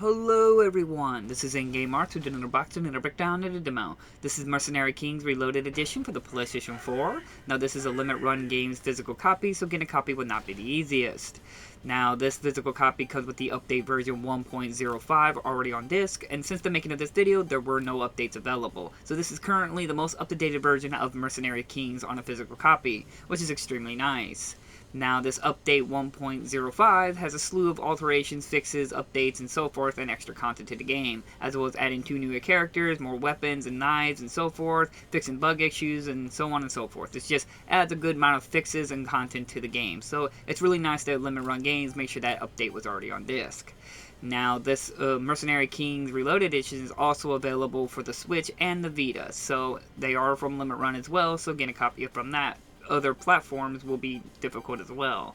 Hello everyone, this is In-Game Arts with another box and another breakdown of the demo. This is Mercenary Kings Reloaded Edition for the PlayStation 4. Now this is a limit run game's physical copy, so getting a copy would not be the easiest. Now this physical copy comes with the update version 1.05 already on disc, and since the making of this video, there were no updates available. So this is currently the most up-to-date version of Mercenary Kings on a physical copy, which is extremely nice. Now, this update 1.05 has a slew of alterations, fixes, updates, and so forth, and extra content to the game, as well as adding 2 newer characters, more weapons and knives, and so forth, fixing bug issues, and so on and so forth. It just adds a good amount of fixes and content to the game, so it's really nice that limit run games make sure that update was already on disc. Now, this Mercenary Kings Reloaded Edition is also available for the Switch and the Vita, so they are from limit run as well, so getting a copy from that other platforms will be difficult as well.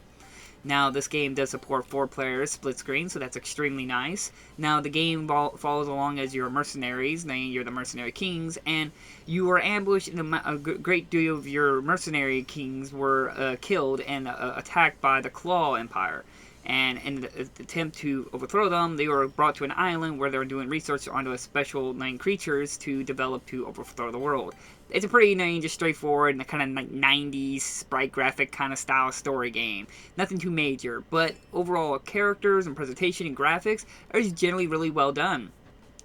Now, this game does support 4 players split screen, so that's extremely nice. Now, the game follows along as your mercenaries, now you're the Mercenary Kings, and you were ambushed, and a great deal of your Mercenary Kings were killed and attacked by the Claw Empire. And in the attempt to overthrow them, they were brought to an island where they were doing research onto a special 9 creatures to develop to overthrow the world. It's a pretty just straightforward and kind of 90s sprite graphic kind of style story game. Nothing too major, but overall characters and presentation and graphics are just generally really well done.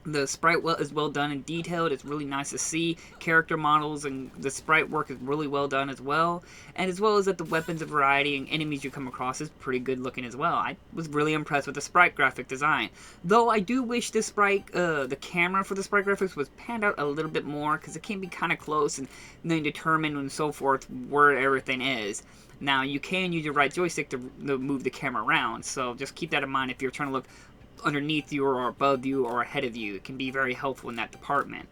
The sprite is well done and detailed. It's really nice to see. Character models and the sprite work is really well done as well. And as well as that the weapons and variety and enemies you come across is pretty good looking as well. I was really impressed with the sprite graphic design. Though I do wish the sprite, the camera for the sprite graphics was panned out a little bit more, because it can be kind of close and then determine and so forth where everything is. Now, you can use your right joystick to move the camera around, so just keep that in mind if you're trying to look underneath you or above you or ahead of you. It can be very helpful in that department.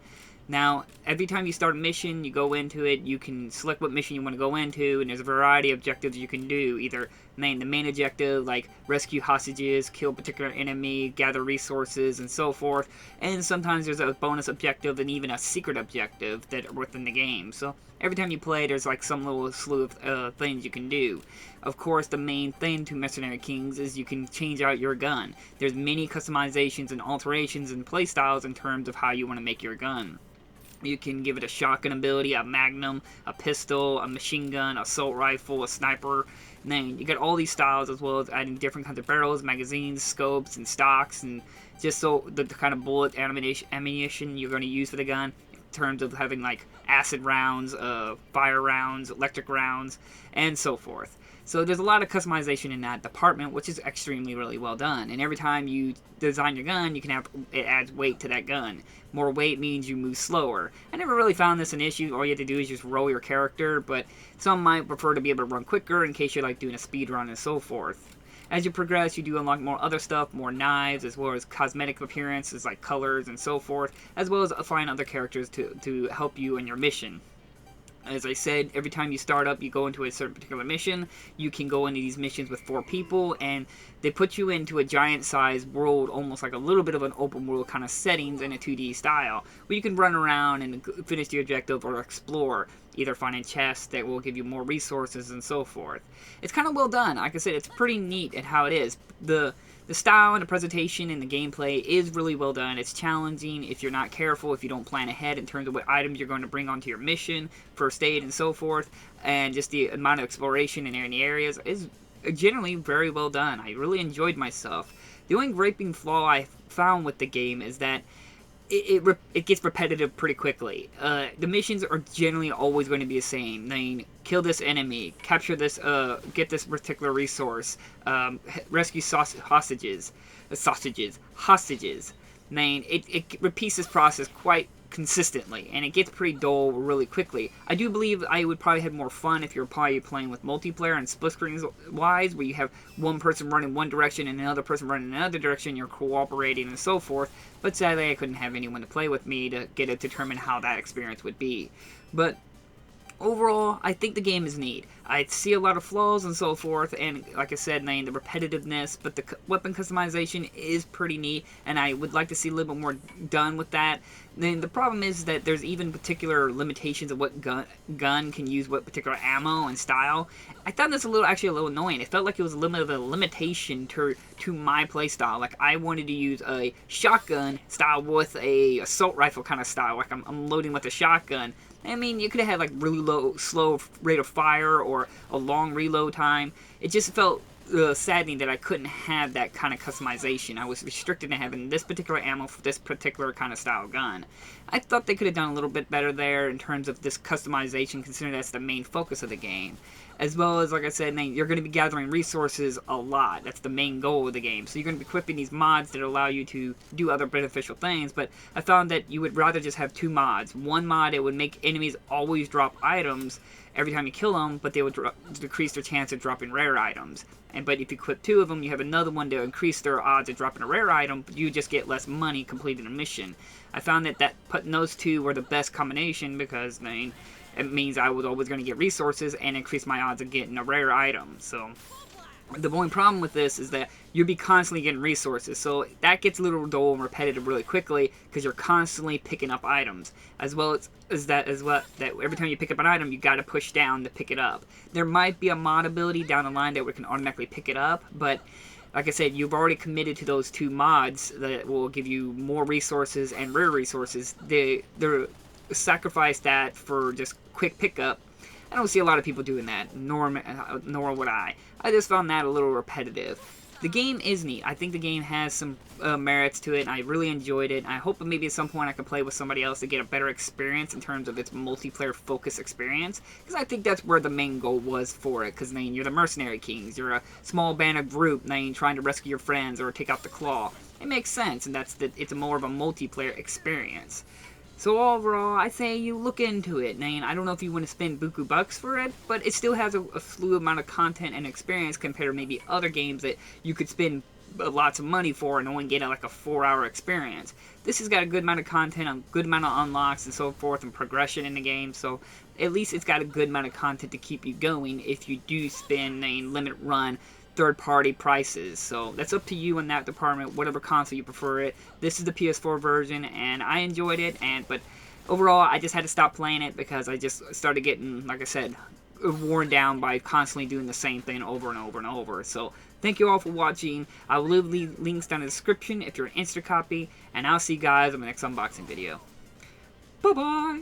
Now, every time you start a mission, you go into it, you can select what mission you want to go into, and there's a variety of objectives you can do. Either the main objective, like rescue hostages, kill a particular enemy, gather resources, and so forth. And sometimes there's a bonus objective and even a secret objective that are within the game. So every time you play, there's like some little slew of things you can do. Of course, the main thing to Mercenary Kings is you can change out your gun. There's many customizations and alterations and playstyles in terms of how you want to make your gun. You can give it a shotgun ability, a magnum, a pistol, a machine gun, assault rifle, a sniper. And then you get all these styles, as well as adding different kinds of barrels, magazines, scopes, and stocks, and just so the kind of bullet ammunition you're going to use for the gun, in terms of having like acid rounds, fire rounds, electric rounds, and so forth. So there's a lot of customization in that department, which is extremely really well done. And every time you design your gun, you can have it adds weight to that gun. More weight means you move slower. I never really found this an issue. All you have to do is just roll your character, but some might prefer to be able to run quicker in case you're like doing a speed run and so forth. As you progress, you do unlock more other stuff, more knives, as well as cosmetic appearances like colors and so forth, as well as find other characters to help you in your mission. As I said, every time you start up, you go into a certain particular mission. You can go into these missions with 4 people, and they put you into a giant-sized world, almost like a little bit of an open world kind of settings in a 2D style, where you can run around and finish the objective or explore, either finding chests that will give you more resources and so forth. It's kind of well done. Like I said, it's pretty neat at how it is. The style and the presentation and the gameplay is really well done. It's challenging if you're not careful, if you don't plan ahead in terms of what items you're going to bring onto your mission, first aid, and so forth. And just the amount of exploration in any areas is generally very well done. I really enjoyed myself. The only griping flaw I found with the game is that it gets repetitive pretty quickly. The missions are generally always going to be the same. I mean, kill this enemy, capture this, get this particular resource, rescue hostages. I mean, it repeats this process quite consistently, and it gets pretty dull really quickly. I do believe I would probably have more fun if you're probably playing with multiplayer and split screens wise, where you have one person running one direction and another person running another direction, you're cooperating and so forth, but sadly I couldn't have anyone to play with me to determine how that experience would be. But Overall, I think the game is neat. I see a lot of flaws and so forth, and like I said, the repetitiveness, but the weapon customization is pretty neat, and I would like to see a little bit more done with that. Then the problem is that there's even particular limitations of what gun can use what particular ammo and style. I found this actually a little annoying. It felt like it was a little bit of a limitation to my playstyle. Like I wanted to use a shotgun style with a assault rifle kind of style. Like I'm loading with a shotgun. I mean, you could have had like really slow rate of fire or a long reload time. It just felt saddening that I couldn't have that kind of customization. I was restricted to having this particular ammo for this particular kind of style gun. I thought they could have done a little bit better there in terms of this customization, considering that's the main focus of the game. As well as, like I said, you're going to be gathering resources a lot. That's the main goal of the game. So you're going to be equipping these mods that allow you to do other beneficial things, but I found that you would rather just have two mods. One mod, it would make enemies always drop items every time you kill them, but they would decrease their chance of dropping rare items. But if you equip two of them, you have another one to increase their odds of dropping a rare item, but you just get less money completing a mission. I found that putting those two were the best combination because, it means I was always going to get resources and increase my odds of getting a rare item. So the only problem with this is that you'll be constantly getting resources, so that gets a little dull and repetitive really quickly because you're constantly picking up items. As well as that every time you pick up an item, you got to push down to pick it up. There might be a mod ability down the line that we can automatically pick it up, but like I said, you've already committed to those two mods that will give you more resources and rare resources. They're sacrifice that for just quick pickup. I don't see a lot of people doing that, nor would I. I just found that a little repetitive. The game is neat. I think the game has some merits to it, and I really enjoyed it. I hope maybe at some point I can play with somebody else to get a better experience in terms of its multiplayer focus experience, because I think that's where the main goal was for it, because you're the Mercenary Kings, you're a small band of group, trying to rescue your friends or take out the Claw. It makes sense, and it's more of a multiplayer experience. So overall, I say you look into it. I don't know if you want to spend buku bucks for it, but it still has a slew amount of content and experience compared to maybe other games that you could spend lots of money for and only get like a 4-hour experience. This has got a good amount of content, a good amount of unlocks and so forth, and progression in the game, so at least it's got a good amount of content to keep you going if you do spend a limited run third-party prices. So that's up to you in that department, whatever console you prefer it. This is the PS4 version, and I enjoyed it, but overall, I just had to stop playing it because I just started getting, like I said, worn down by constantly doing the same thing over and over and over. So thank you all for watching. I will leave links down in the description if you're an instant copy, and I'll see you guys in the next unboxing video. Bye-bye!